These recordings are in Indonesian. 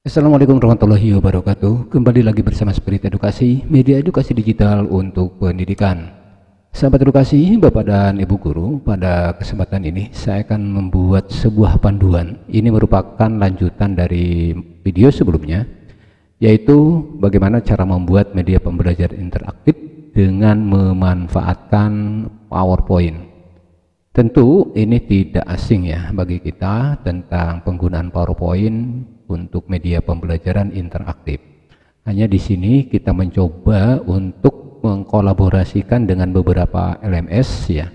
Assalamualaikum warahmatullahi wabarakatuh. Kembali lagi bersama Spirit Edukasi, media edukasi digital untuk pendidikan. Sahabat edukasi, Bapak dan Ibu guru, pada kesempatan ini saya akan membuat sebuah panduan. Ini merupakan lanjutan dari video sebelumnya, yaitu bagaimana cara membuat media pembelajaran interaktif dengan memanfaatkan PowerPoint. Tentu ini tidak asing ya bagi kita tentang penggunaan PowerPoint untuk media pembelajaran interaktif. Hanya di sini kita mencoba untuk mengkolaborasikan dengan beberapa LMS ya.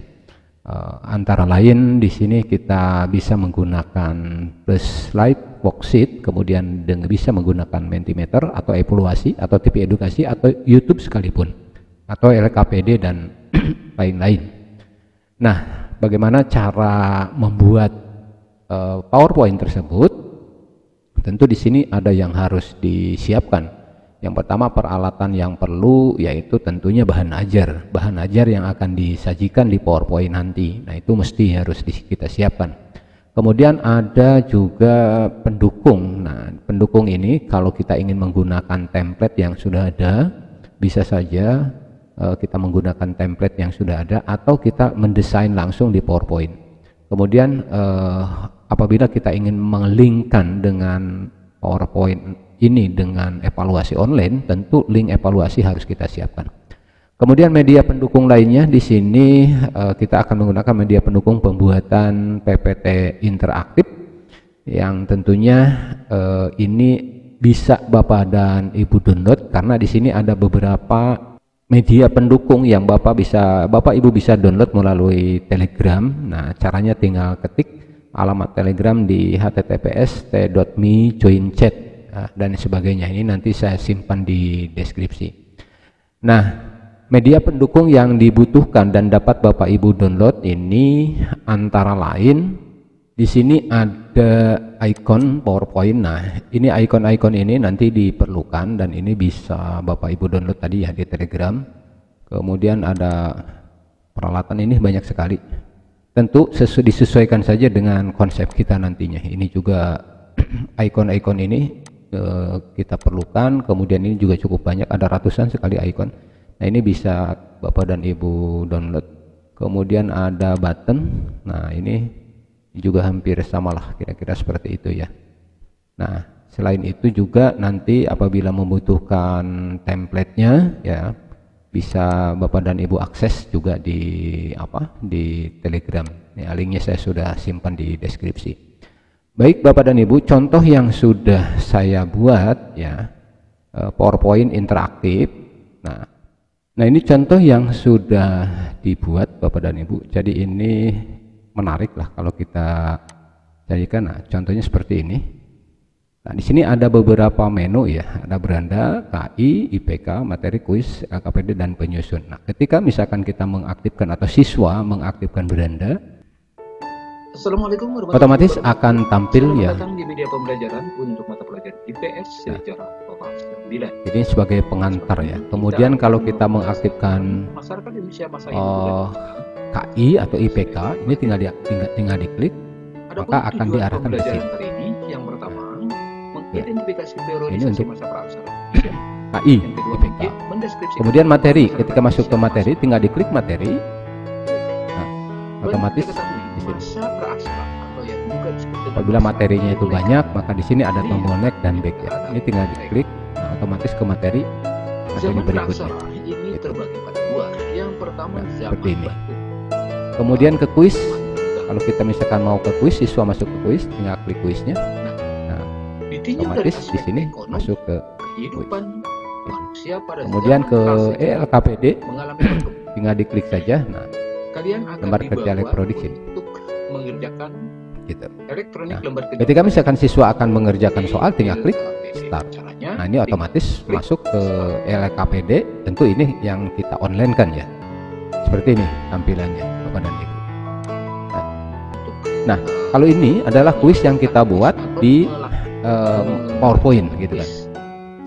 Antara lain di sini kita bisa menggunakan plus slide, worksheet, kemudian bisa menggunakan Mentimeter atau evaluasi atau TV edukasi atau YouTube sekalipun, atau LKPD dan lain-lain. Nah, bagaimana cara membuat PowerPoint tersebut? Tentu di sini ada yang harus disiapkan. Yang pertama, peralatan yang perlu yaitu tentunya bahan ajar yang akan disajikan di PowerPoint nanti. Nah, itu mesti harus kita siapkan. Kemudian ada juga pendukung. Nah, pendukung ini kalau kita ingin menggunakan template yang sudah ada, bisa saja kita menggunakan template yang sudah ada atau kita mendesain langsung di PowerPoint. Kemudian apabila kita ingin melinkkan dengan PowerPoint ini dengan evaluasi online, tentu link evaluasi harus kita siapkan. Kemudian media pendukung lainnya di sini kita akan menggunakan media pendukung pembuatan PPT interaktif yang tentunya ini bisa Bapak dan Ibu download, karena di sini ada beberapa media pendukung yang Bapak Ibu bisa download melalui Telegram. Nah, caranya tinggal ketik alamat Telegram di https://t.me/join-chat dan sebagainya. Ini nanti saya simpan di deskripsi. Nah, media pendukung yang dibutuhkan dan dapat Bapak Ibu download ini antara lain di sini ada icon PowerPoint. Nah, ini icon-icon ini nanti diperlukan dan ini bisa Bapak Ibu download tadi ya di Telegram. Kemudian ada peralatan, ini banyak sekali. Tentu disesuaikan saja dengan konsep kita nantinya. Ini juga icon-icon ini kita perlukan. Kemudian ini juga cukup banyak, ada ratusan sekali icon. Nah, ini bisa Bapak dan Ibu download. Kemudian ada button. Nah, ini juga hampir samalah, kira-kira seperti itu ya. Nah, selain itu juga nanti apabila membutuhkan template-nya ya, bisa Bapak dan Ibu akses juga di Telegram. Ya, linknya saya sudah simpan di deskripsi. Baik Bapak dan Ibu, contoh yang sudah saya buat ya, PowerPoint interaktif. Nah, ini contoh yang sudah dibuat Bapak dan Ibu. Jadi ini menarik lah kalau kita jadikan. Nah, contohnya seperti ini. Nah, di sini ada beberapa menu ya, ada beranda, KI, IPK, materi, kuis, LKPD, dan penyusun. Nah, ketika misalkan kita mengaktifkan atau siswa mengaktifkan beranda, Assalamualaikum warahmatullahi otomatis akan tampil ya. Datang di media pembelajaran untuk mata pelajaran IPS sejarah kelas 9. Ini sebagai pengantar ya. Kemudian kalau kita mengaktifkan masyarakat Indonesia masa ini KI atau IPK, ini tinggal diklik, maka akan diarahkan ke sini. Hari ini yang pertama, mengidentifikasi priorisasi masa praksara KI, IPK. Kemudian materi, ketika masuk ke materi, tinggal diklik materi. Nah, otomatis di sini. Apabila materinya itu banyak, maka di sini ada tombol next dan back ya. Ini tinggal diklik, nah, otomatis ke materi materi berikutnya. Ini terbagi pada dua. Yang pertama seperti ini. Kemudian ke kuis, kalau kita misalkan mau ke kuis, siswa masuk ke kuis, tinggal klik kuisnya. Nah, otomatis di sini masuk ke kuis. Kemudian ke LKPD, tinggal diklik saja. Nah, lembar kerja elektronik ini. Mengerjakan gitu. Elektronik, nah, ketika misalkan siswa akan mengerjakan soal, tinggal klik start. Nah, ini otomatis masuk ke LKPD. Tentu ini yang kita online kan ya. Seperti ini tampilannya Bapak dan Ibu. Nah, kalau ini adalah kuis yang kita buat di PowerPoint gitu kan.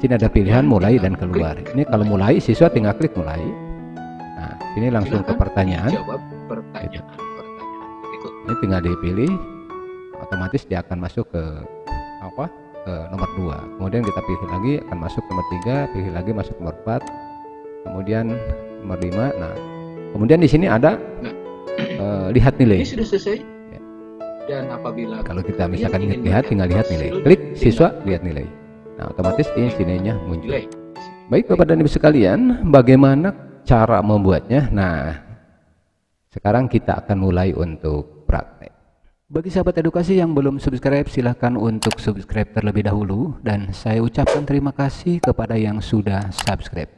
Sini ada pilihan mulai dan keluar. Ini kalau mulai, siswa tinggal klik mulai. Nah, sini langsung ke pertanyaan. Ini tinggal dipilih, otomatis dia akan masuk ke nomor 2. Kemudian kita pilih lagi, akan masuk nomor 3, pilih lagi masuk nomor 4, kemudian nomor 5. Nah, kemudian di sini ada lihat nilai. Ini sudah selesai. Ya. Dan apabila kalau kita misalkan ingin lihat, tinggal lihat nilai. Klik siswa, lihat nilai. Nah, otomatis ini nilainya muncul. Baik Bapak dan Ibu sekalian, bagaimana cara membuatnya? Nah, sekarang kita akan mulai untuk praktek. Bagi sahabat edukasi yang belum subscribe, silahkan untuk subscribe terlebih dahulu. Dan saya ucapkan terima kasih kepada yang sudah subscribe.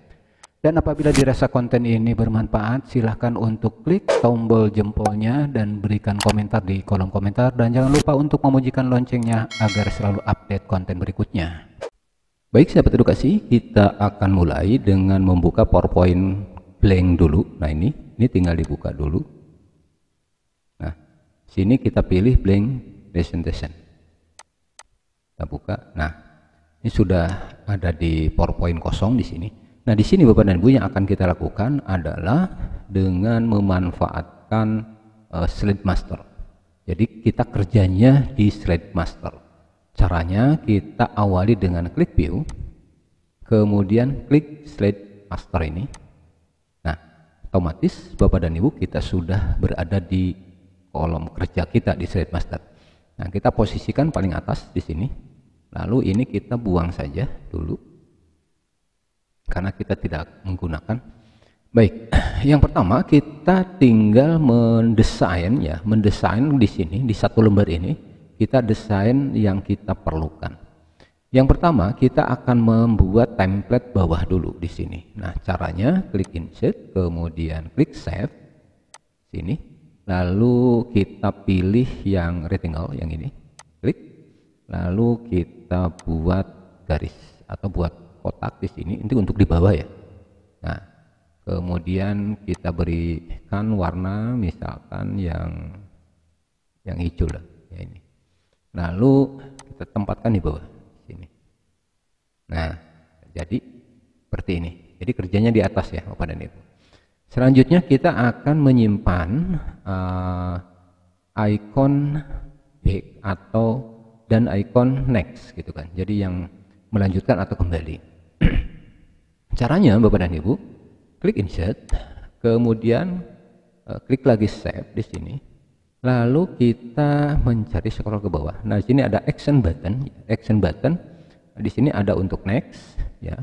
Dan apabila dirasa konten ini bermanfaat, silahkan untuk klik tombol jempolnya dan berikan komentar di kolom komentar. Dan jangan lupa untuk memunyikan loncengnya agar selalu update konten berikutnya. Baik sahabat edukasi, kita akan mulai dengan membuka PowerPoint blank dulu. Nah ini tinggal dibuka dulu. Nah, sini kita pilih blank presentation. Kita buka. Nah, ini sudah ada di PowerPoint kosong di sini. Nah, di sini Bapak dan Ibu yang akan kita lakukan adalah dengan memanfaatkan slide master. Jadi kita kerjanya di slide master. Caranya kita awali dengan klik view, kemudian klik slide master ini. Nah, otomatis Bapak dan Ibu kita sudah berada di kolom kerja kita di slide master. Nah, kita posisikan paling atas di sini. Lalu ini kita buang saja dulu karena kita tidak menggunakan. Baik, yang pertama kita tinggal mendesain ya, mendesain di sini di satu lembar ini kita desain yang kita perlukan. Yang pertama kita akan membuat template bawah dulu di sini. Nah, caranya klik insert, kemudian klik save sini. Lalu kita pilih yang rectangle yang ini, klik. Lalu kita buat garis atau buat kotak di sini. Ini untuk di bawah ya. Nah, kemudian kita berikan warna misalkan yang hijau lah ya ini. Lalu kita tempatkan di bawah sini. Nah, jadi seperti ini. Jadi kerjanya di atas ya Bapak dan Ibu. Selanjutnya kita akan menyimpan icon back dan icon next gitu kan. Jadi yang melanjutkan atau kembali. Caranya Bapak dan Ibu, klik insert, kemudian klik lagi save di sini. Lalu kita mencari scroll ke bawah. Nah, di sini ada action button. Action button di sini ada untuk next ya.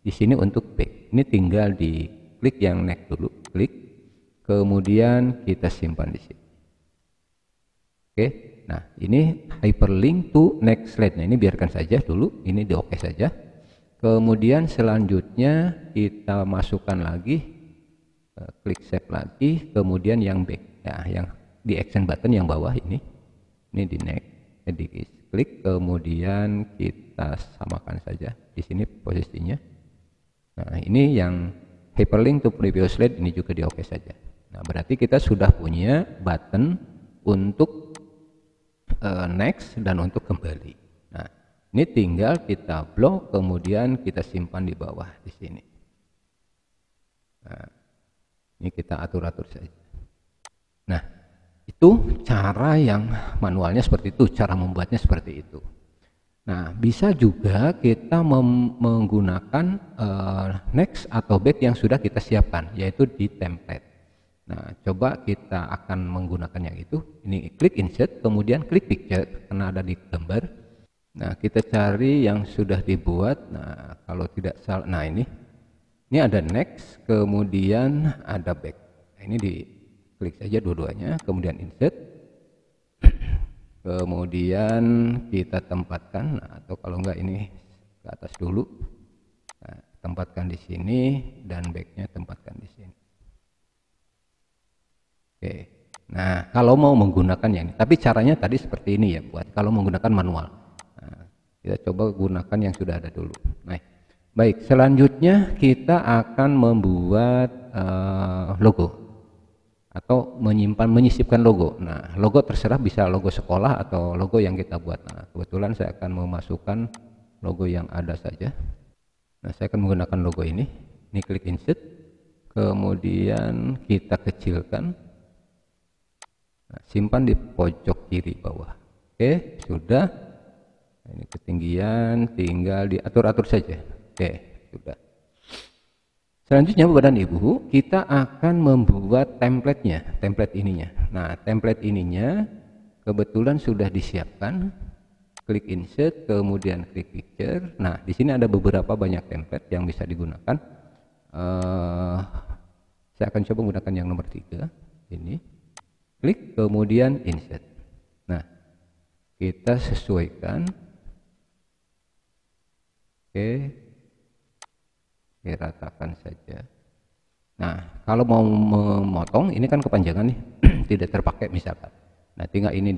Di sini untuk back. Ini tinggal di klik yang next dulu, klik. Kemudian kita simpan di sini. Oke. Nah, ini hyperlink to next slide. Nah, ini biarkan saja dulu. Ini di oke saja. Kemudian selanjutnya kita masukkan lagi, klik save lagi, kemudian yang back. Ya, yang di action button yang bawah ini di next, di klik, kemudian kita samakan saja di sini posisinya. Nah, ini yang hyperlink to previous slide ini juga di oke saja. Nah, berarti kita sudah punya button untuk next dan untuk kembali. Nah, ini tinggal kita blok, kemudian kita simpan di bawah di sini. Nah, ini kita atur-atur saja. Nah, itu cara yang manualnya seperti itu, cara membuatnya seperti itu. Nah, bisa juga kita menggunakan next atau back yang sudah kita siapkan, yaitu di template. Nah, coba kita akan menggunakan yang itu. Ini klik insert, kemudian klik picture karena ada di gambar. Nah, kita cari yang sudah dibuat. Nah, kalau tidak salah, nah ini ada next, kemudian ada back. Nah, ini di klik saja dua-duanya, kemudian insert, kemudian kita tempatkan, nah, atau kalau enggak ini ke atas dulu, nah, tempatkan di sini dan backnya tempatkan di sini. Oke, nah kalau mau menggunakan yang ini, tapi caranya tadi seperti ini ya, buat kalau menggunakan manual. Nah, kita coba gunakan yang sudah ada dulu. Nah, baik, selanjutnya kita akan membuat logo atau menyisipkan logo. Nah, logo terserah, bisa logo sekolah atau logo yang kita buat. Nah, kebetulan saya akan memasukkan logo yang ada saja. Nah, saya akan menggunakan logo ini. Ini klik insert, kemudian kita kecilkan. Nah, simpan di pojok kiri bawah. Oke, sudah. Ini ketinggian tinggal diatur-atur saja. Oke, sudah. Selanjutnya Bapak dan Ibu, kita akan membuat template ininya. Nah, template ininya kebetulan sudah disiapkan. Klik insert, kemudian klik picture. Nah, di sini ada beberapa banyak template yang bisa digunakan. Saya akan coba menggunakan yang nomor 3 ini. Klik kemudian insert. Nah, kita sesuaikan. Oke, diratakan saja. Nah, kalau mau memotong ini kan kepanjangan nih, tidak terpakai misalkan. Nah, tinggal ini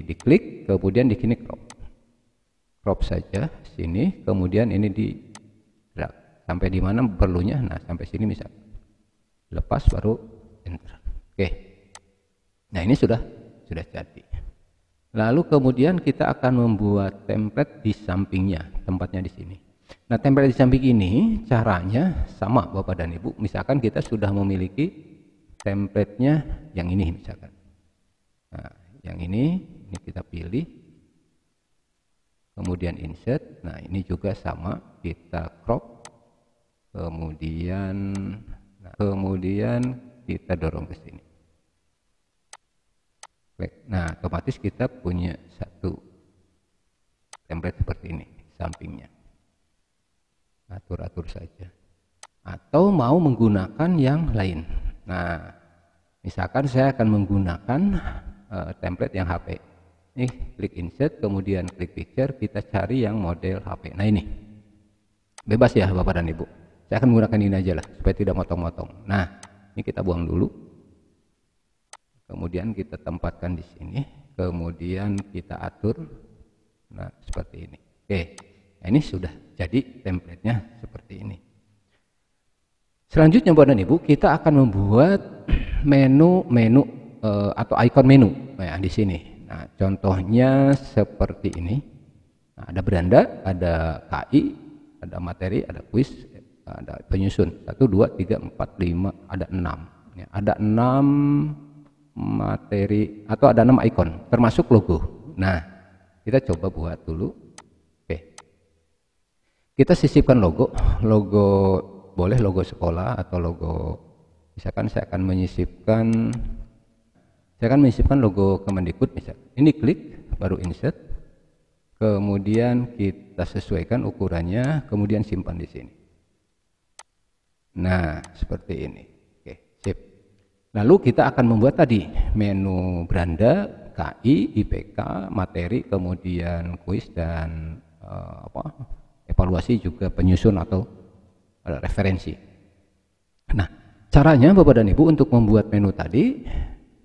diklik, kemudian di sini crop saja sini, kemudian ini di drag sampai di mana perlunya. Nah, sampai sini misalkan. Lepas baru enter. Oke. Nah, ini sudah jadi. Lalu kemudian kita akan membuat template di sampingnya, tempatnya di sini. Nah, template di samping ini caranya sama Bapak dan Ibu. Misalkan kita sudah memiliki template-nya yang ini misalkan. Nah, yang ini kita pilih. Kemudian insert. Nah, ini juga sama, kita crop. Kemudian kita dorong ke sini. Nah, otomatis kita punya satu template seperti ini sampingnya. Atur-atur saja. Atau mau menggunakan yang lain. Nah, misalkan saya akan menggunakan template yang HP. Nih, klik insert, kemudian klik picture, kita cari yang model HP. Nah, ini bebas ya Bapak dan Ibu. Saya akan menggunakan ini aja lah supaya tidak motong-motong. Nah, ini kita buang dulu. Kemudian kita tempatkan di sini, kemudian kita atur. Nah, seperti ini. Oke, nah, ini sudah jadi template-nya seperti ini. Selanjutnya Bapak dan Ibu, kita akan membuat menu atau icon menu. Nah, di sini. Nah, contohnya seperti ini. Nah, ada beranda, ada KI, ada materi, ada kuis, ada penyusun. 1, 2, 3, 4, 5, ada 6. Ya, ada 6 materi atau ada 6 icon termasuk logo. Nah, kita coba buat dulu. Oke, kita sisipkan logo boleh logo sekolah atau logo, misalkan saya akan menyisipkan logo Kemendikbud misal. Ini klik baru insert, kemudian kita sesuaikan ukurannya, kemudian simpan di sini. Nah, seperti ini. Oke, sip. Lalu kita akan membuat tadi menu beranda, KI, IPK, materi, kemudian kuis dan evaluasi juga penyusun atau referensi. Nah, caranya Bapak dan Ibu untuk membuat menu tadi,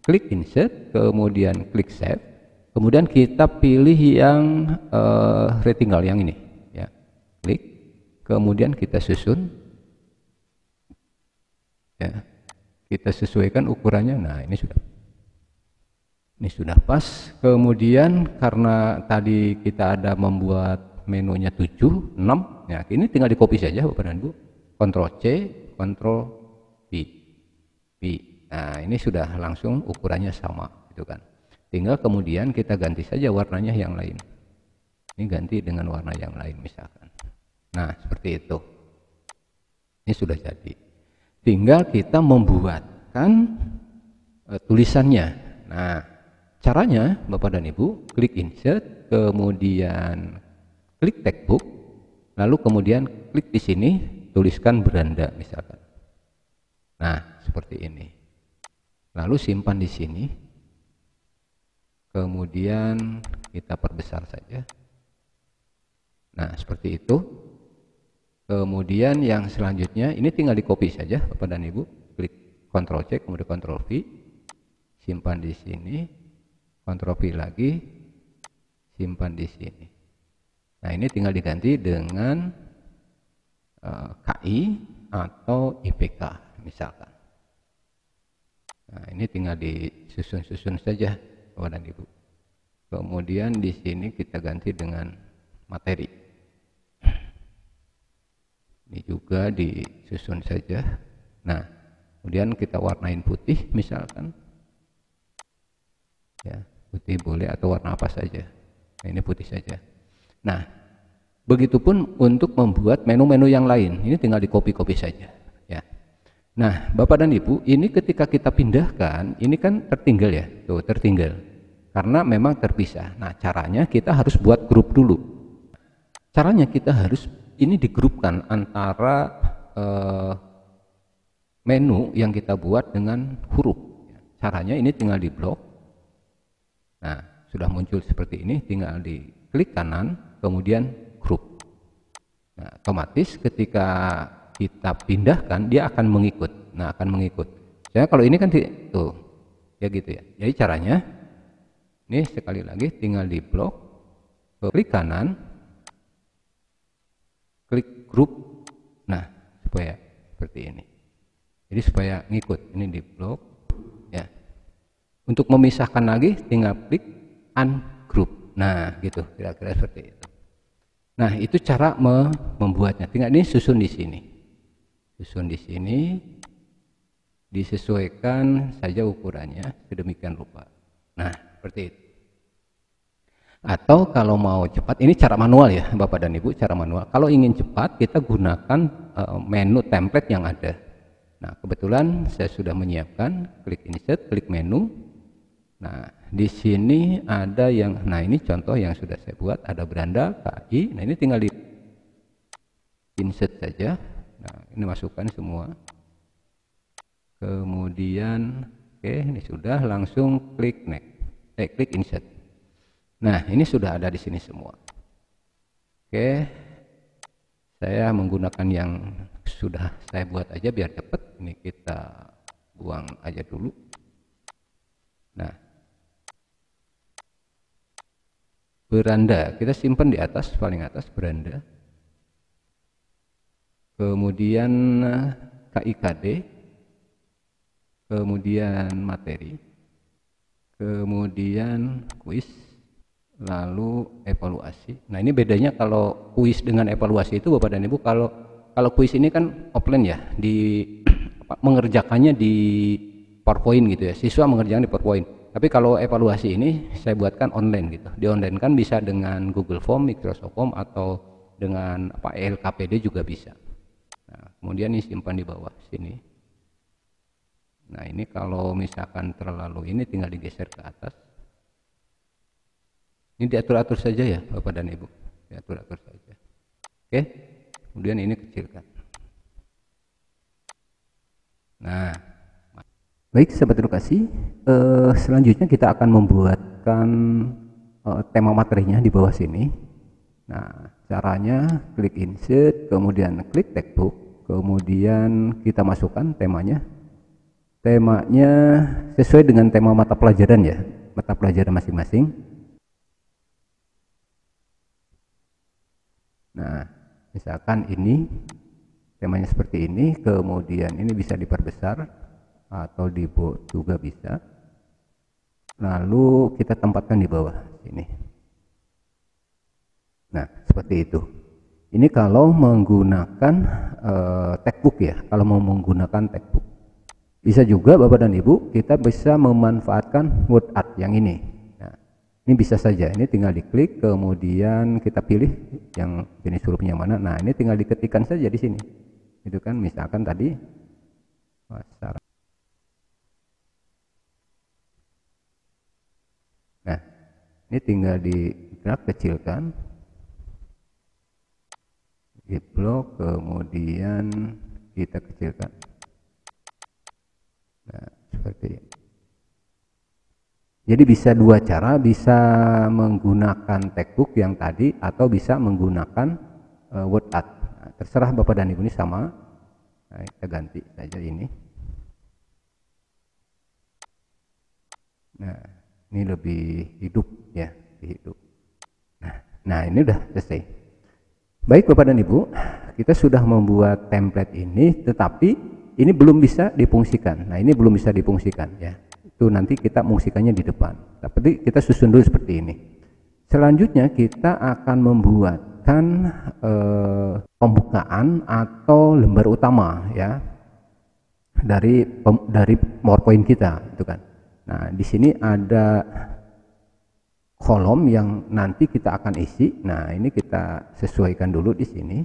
klik insert, kemudian klik save, kemudian kita pilih yang rectangle yang ini, ya, klik, kemudian kita susun, ya. Kita sesuaikan ukurannya. Nah, ini sudah pas. Kemudian karena tadi kita ada membuat menunya 7, 6, ya, ini tinggal di copy saja Bapak dan Ibu. Ctrl C, Ctrl V. Nah, ini sudah langsung ukurannya sama, gitu kan. Tinggal kemudian kita ganti saja warnanya yang lain. Ini ganti dengan warna yang lain misalkan. Nah, seperti itu. Ini sudah jadi. Tinggal kita membuatkan tulisannya. Nah, caranya Bapak dan Ibu, klik insert, kemudian klik textbook, lalu kemudian klik di sini, tuliskan beranda misalkan. Nah, seperti ini. Lalu simpan di sini. Kemudian kita perbesar saja. Nah, seperti itu. Kemudian yang selanjutnya ini tinggal di copy saja Bapak dan Ibu, klik Ctrl C kemudian Ctrl V, simpan di sini, Ctrl V lagi, simpan di sini. Nah, ini tinggal diganti dengan KI atau IPK misalkan. Nah, ini tinggal disusun-susun saja Bapak dan Ibu. Kemudian di sini kita ganti dengan materi. Ini juga disusun saja. Nah, kemudian kita warnain putih misalkan. Ya, putih boleh atau warna apa saja. Nah, ini putih saja. Nah, begitupun untuk membuat menu-menu yang lain. Ini tinggal di copy-copy saja, ya. Nah, Bapak dan Ibu, ini ketika kita pindahkan, ini kan tertinggal ya, tuh tertinggal. Karena memang terpisah. Nah, caranya kita harus buat grup dulu. Caranya kita harus ini digrupkan antara menu yang kita buat dengan huruf. Caranya ini tinggal di blok. Nah, sudah muncul seperti ini, tinggal di klik kanan, kemudian grup. Nah, otomatis ketika kita pindahkan, dia akan mengikut. Nah, akan mengikut. Saya kalau ini kan tuh, ya gitu ya. Jadi caranya, ini sekali lagi tinggal di blok, klik kanan, klik grup. Nah, supaya seperti ini. Jadi supaya ngikut, ini di blok ya. Untuk memisahkan lagi tinggal klik ungroup. Nah, gitu kira-kira seperti itu. Nah, itu cara membuatnya. Tinggal ini susun di sini. Susun di sini. Disesuaikan saja ukurannya sedemikian rupa. Nah, seperti itu. Atau kalau mau cepat, ini cara manual ya Bapak dan Ibu, cara manual. Kalau ingin cepat, kita gunakan menu template yang ada. Nah, kebetulan saya sudah menyiapkan, klik insert, klik menu. Nah, di sini ada yang, nah ini contoh yang sudah saya buat, ada beranda, KI. Nah, ini tinggal di insert saja. Nah, ini masukkan semua. Kemudian, oke, ini sudah, langsung klik next, klik insert. Nah, ini sudah ada di sini semua. Oke, saya menggunakan yang sudah saya buat aja biar cepat. Ini kita buang aja dulu. Nah, beranda kita simpan di atas, paling atas beranda. Kemudian KIKD, kemudian materi, kemudian kuis, lalu evaluasi. Nah, ini bedanya kalau kuis dengan evaluasi itu Bapak dan Ibu, kalau kuis ini kan offline ya, mengerjakannya di PowerPoint gitu ya, siswa mengerjakan di PowerPoint. Tapi kalau evaluasi ini saya buatkan online gitu. Di online kan bisa dengan Google Form, Microsoft Form, atau dengan LKPD juga bisa. Nah, kemudian ini simpan di bawah sini. Nah, ini kalau misalkan terlalu ini tinggal digeser ke atas. Ini diatur-atur saja ya Bapak dan Ibu, diatur-atur saja. Oke, kemudian ini kecilkan. Nah, baik sahabat edukasi, selanjutnya kita akan membuatkan tema materinya di bawah sini. Nah, caranya klik insert, kemudian klik textbook, kemudian kita masukkan temanya. Temanya sesuai dengan tema mata pelajaran ya, mata pelajaran masing-masing. Nah, misalkan ini temanya seperti ini, kemudian ini bisa diperbesar atau dibuat juga bisa. Lalu kita tempatkan di bawah sini. Nah, seperti itu. Ini kalau menggunakan textbook ya, kalau mau menggunakan textbook. Bisa juga Bapak dan Ibu, kita bisa memanfaatkan word art yang ini. Nah, ini bisa saja, ini tinggal diklik, kemudian kita pilih yang jenis hurufnya mana. Nah, ini tinggal diketikkan saja di sini. Itu kan, misalkan tadi masyarakat. Nah, ini tinggal di drag kecilkan, di blok, kemudian kita kecilkan. Nah, seperti ini. Jadi bisa dua cara, bisa menggunakan textbook yang tadi atau bisa menggunakan word art. Nah, terserah Bapak dan Ibu, ini sama. Nah, kita ganti saja ini. Nah, ini lebih hidup ya, lebih hidup. Nah, ini udah selesai. Baik Bapak dan Ibu, kita sudah membuat template ini, tetapi ini belum bisa difungsikan. Nah, ini belum bisa difungsikan ya. Itu nanti kita fungsikannya di depan. Tapi kita susun dulu seperti ini. Selanjutnya kita akan membuatkan pembukaan atau lembar utama ya dari PowerPoint kita, itu kan. Nah, di sini ada kolom yang nanti kita akan isi. Nah, ini kita sesuaikan dulu di sini.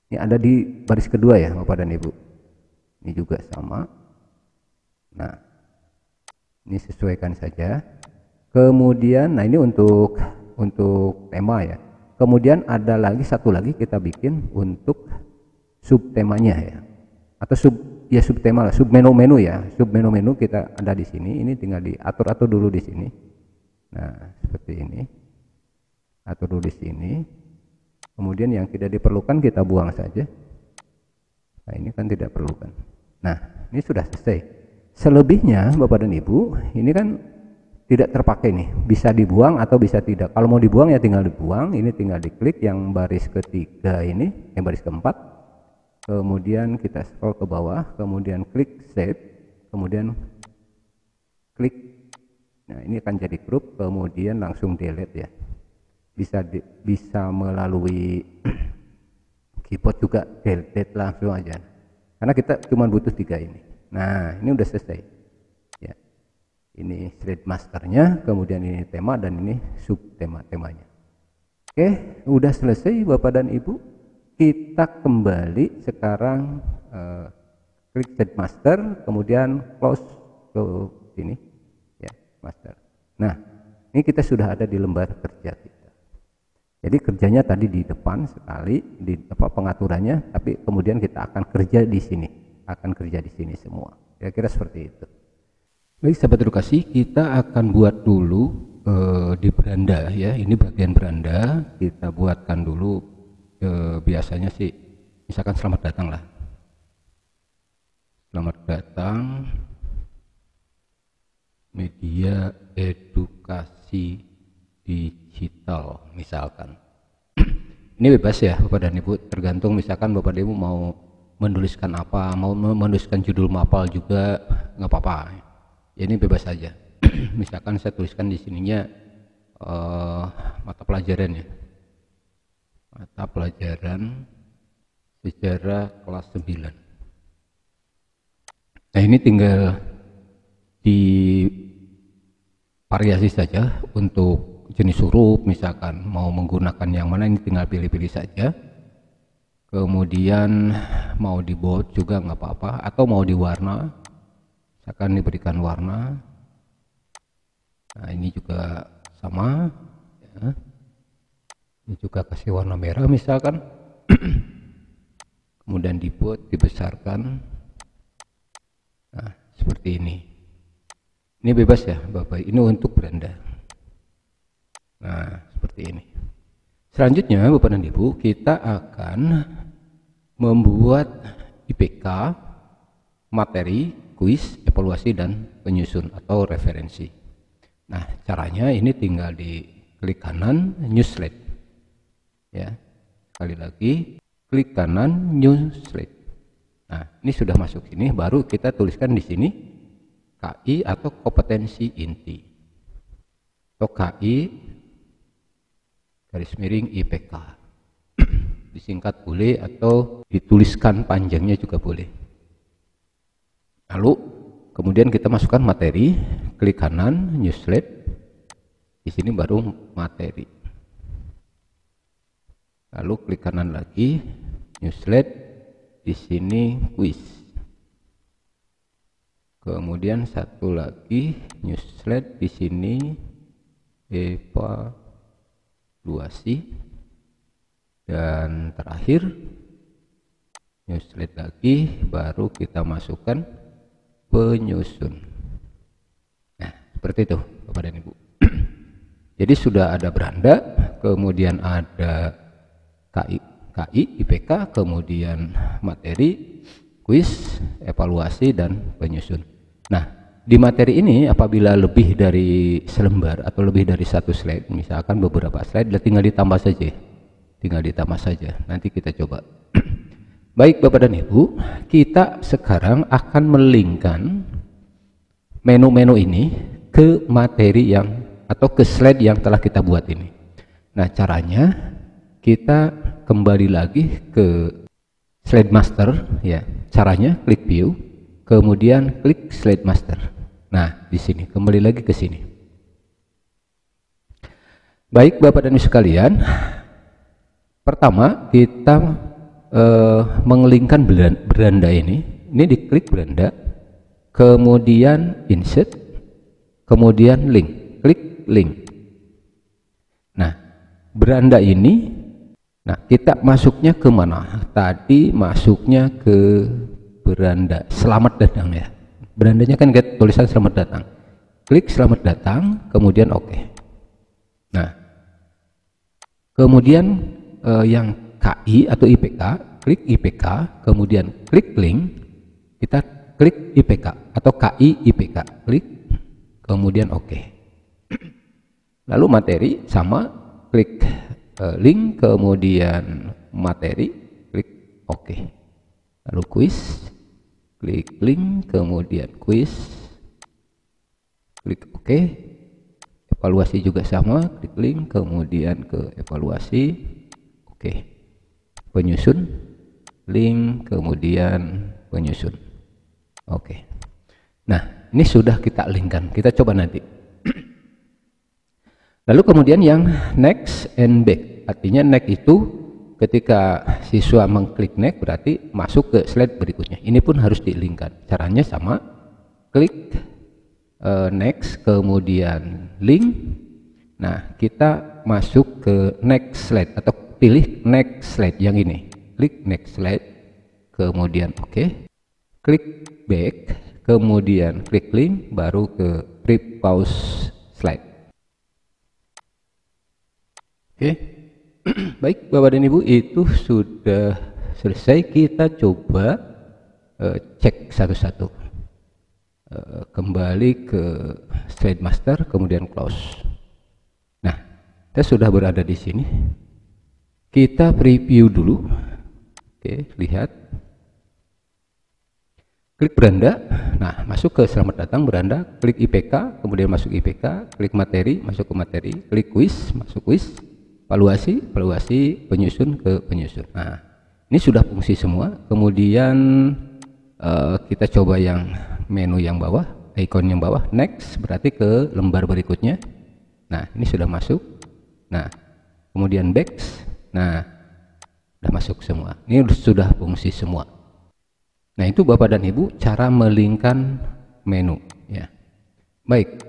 Ini ada di baris kedua ya Bapak dan Ibu. Ini juga sama. Nah, ini sesuaikan saja. Kemudian, nah ini untuk tema ya. Kemudian ada lagi satu lagi kita bikin untuk subtemanya ya, atau subtema lah, submenu-menu ya. Submenu-menu kita ada di sini. Ini tinggal diatur-atur dulu di sini. Nah, seperti ini. Atur dulu di sini. Kemudian yang tidak diperlukan kita buang saja. Nah, ini kan tidak perlukan. Nah, ini sudah selesai. Selebihnya Bapak dan Ibu, ini kan tidak terpakai nih, bisa dibuang atau bisa tidak. Kalau mau dibuang ya tinggal dibuang. Ini tinggal diklik yang baris ketiga ini, yang baris keempat. Kemudian kita scroll ke bawah, kemudian klik save, kemudian klik. Nah, ini akan jadi grup, kemudian langsung delete ya. Bisa melalui keyboard juga delete langsung aja. Karena kita cuma butuh 3 ini. Nah, ini udah selesai. Ya. Ini slide masternya, kemudian ini tema, dan ini subtema-temanya. Oke, udah selesai Bapak dan Ibu. Kita kembali sekarang klik slide master, kemudian close ke sini ya, master. Nah, ini kita sudah ada di lembar kerja kita. Jadi kerjanya tadi di depan sekali di pengaturannya, tapi kemudian kita akan kerja di sini, semua. Kira-kira seperti itu. Baik sahabat edukasi, kita akan buat dulu di beranda ya. Ini bagian beranda, kita buatkan dulu. Biasanya sih misalkan selamat datang lah, selamat datang media edukasi digital misalkan. Ini bebas ya Bapak dan Ibu, tergantung misalkan Bapak dan Ibu mau menuliskan apa, mau menuliskan judul mapal juga nggak apa-apa. Ini bebas saja. Misalkan saya tuliskan di sininya mata pelajaran ya, mata pelajaran sejarah kelas 9. Nah, ini tinggal di variasi saja untuk jenis huruf, misalkan mau menggunakan yang mana, ini tinggal pilih-pilih saja. Kemudian mau di bold juga nggak apa-apa, atau mau diwarna, misalkan diberikan warna. Nah, ini juga sama ya. Ini juga kasih warna merah misalkan. Kemudian di bold, dibesarkan. Nah, seperti ini. Ini bebas ya Bapak, ini untuk beranda. Nah, seperti ini. Selanjutnya Bapak dan Ibu, kita akan membuat IPK, materi, kuis, evaluasi, dan penyusun atau referensi. Nah, caranya ini tinggal di klik kanan new slide ya. Sekali lagi klik kanan new slide. Nah, ini sudah masuk sini, baru kita tuliskan di sini KI atau kompetensi inti, atau KI garis miring IPK. Disingkat boleh atau dituliskan panjangnya juga boleh. Lalu kemudian kita masukkan materi, klik kanan new slide. Di sini baru materi. Lalu klik kanan lagi new slide. Di sini kuis. Kemudian satu lagi new slide, di sini evaluasi, dan terakhir new slide lagi, baru kita masukkan penyusun. Nah, seperti itu Bapak dan Ibu. Jadi sudah ada beranda, kemudian ada KI, IPK, kemudian materi, kuis, evaluasi, dan penyusun. Nah, di materi ini apabila lebih dari selembar atau lebih dari 1 slide, misalkan beberapa slide, tinggal ditambah saja. Nanti kita coba. Baik Bapak dan Ibu, kita sekarang akan melingkan menu-menu ini ke materi yang atau ke slide yang telah kita buat ini. Nah, caranya kita kembali lagi ke slide master ya. Caranya klik view, kemudian klik slide master. Nah, di sini kembali lagi ke sini. Baik Bapak dan Ibu sekalian, pertama kita mengelingkan beranda ini diklik beranda, kemudian insert, kemudian link, klik link. Nah, beranda ini, nah kita masuknya ke mana? Tadi masuknya ke beranda selamat datang ya. Berandanya kan tulisan selamat datang. Klik selamat datang, kemudian oke. Nah, kemudian yang KI atau IPK, klik IPK, kemudian klik link, kita klik IPK atau KI IPK, klik, kemudian oke. Lalu materi sama, klik link, kemudian materi, klik oke. Lalu kuis, klik link, kemudian kuis, klik oke. Evaluasi juga sama, klik link, kemudian ke evaluasi, oke. Penyusun, link, kemudian penyusun, oke. Nah, ini sudah kita linkkan, kita coba nanti. Lalu kemudian yang next and back, artinya next itu ketika siswa mengklik next berarti masuk ke slide berikutnya. Ini pun harus di-linkkan. Caranya sama, klik next, kemudian link. Nah, kita masuk ke next slide atau pilih next slide yang ini. Klik next slide, kemudian oke. Klik back, kemudian klik link, baru ke pre-pause slide. Oke. Baik Bapak dan Ibu, itu sudah selesai. Kita coba cek satu-satu. Kembali ke slide master, kemudian close. Nah, kita sudah berada di sini. Kita preview dulu. Oke, lihat. Klik beranda. Nah, masuk ke selamat datang beranda. Klik IPK, kemudian masuk IPK. Klik materi, masuk ke materi. Klik kuis, masuk kuis. Evaluasi, penyusun ke penyusun. Nah, ini sudah fungsi semua. Kemudian kita coba yang menu yang bawah, icon yang bawah, next, berarti ke lembar berikutnya. Nah, ini sudah masuk. Nah, kemudian back. Nah, sudah masuk semua. Ini sudah fungsi semua. Nah, itu Bapak dan Ibu cara melingkan menu ya. Baik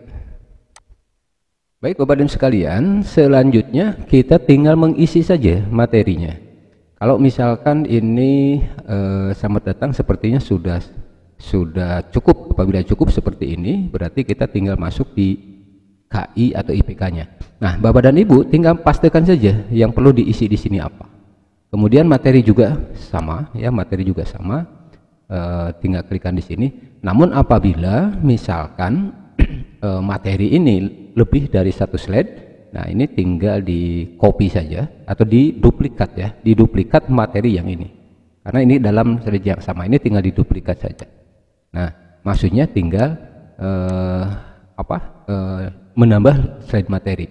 Bapak dan sekalian, selanjutnya kita tinggal mengisi saja materinya. Kalau misalkan ini selamat datang sepertinya sudah cukup. Apabila cukup seperti ini, berarti kita tinggal masuk di KI atau IPK-nya. Nah, Bapak dan Ibu tinggal pastikan saja yang perlu diisi di sini apa. Kemudian materi juga sama ya, materi juga sama. Tinggal klikkan di sini. Namun apabila misalkan materi ini lebih dari satu slide, nah ini tinggal di copy saja atau di duplikat ya, di duplikat materi yang ini, karena ini dalam slide yang sama, ini tinggal di duplikat saja. Nah, maksudnya tinggal menambah slide materi.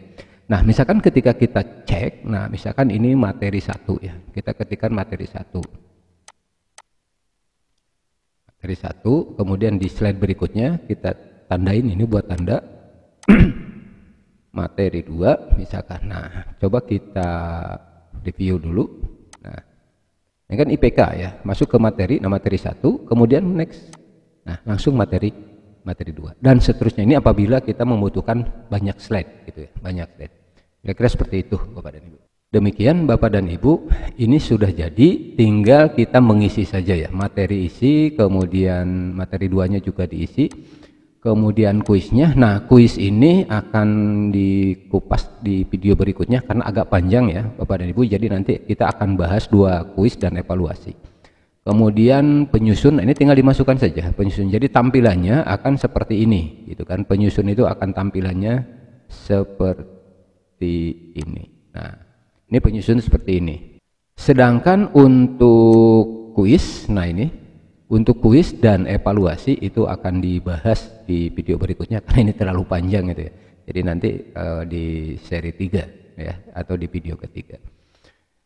Nah, misalkan ketika kita cek, nah misalkan ini materi 1 ya, kita ketikkan materi 1, kemudian di slide berikutnya kita tandain, ini buat tanda materi 2 misalkan. Nah, coba kita review dulu. Nah, ini kan IPK ya, masuk ke materi, nah materi 1, kemudian next, nah langsung materi 2 dan seterusnya. Ini apabila kita membutuhkan banyak slide gitu ya, banyak slide. Kira-kira seperti itu Bapak dan Ibu. Demikian Bapak dan Ibu, ini sudah jadi, tinggal kita mengisi saja ya, materi isi, kemudian materi 2-nya juga diisi. Kemudian kuisnya, nah kuis ini akan dikupas di video berikutnya karena agak panjang ya Bapak dan Ibu, jadi nanti kita akan bahas 2 kuis dan evaluasi. Kemudian penyusun, nah ini tinggal dimasukkan saja penyusun, jadi tampilannya akan seperti ini gitu kan, penyusun itu akan tampilannya seperti ini. Nah, ini penyusun seperti ini. Sedangkan untuk kuis, nah ini untuk kuis dan evaluasi itu akan dibahas di video berikutnya karena ini terlalu panjang gitu ya. Jadi nanti di seri 3 ya, atau di video ketiga.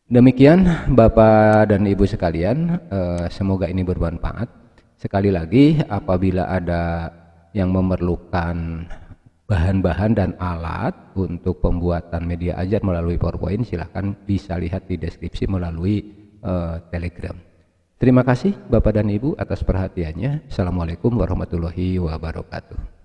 Demikian Bapak dan Ibu sekalian, semoga ini bermanfaat. Sekali lagi, apabila ada yang memerlukan bahan-bahan dan alat untuk pembuatan media ajar melalui PowerPoint, silahkan bisa lihat di deskripsi melalui Telegram. Terima kasih Bapak dan Ibu atas perhatiannya. Assalamualaikum warahmatullahi wabarakatuh.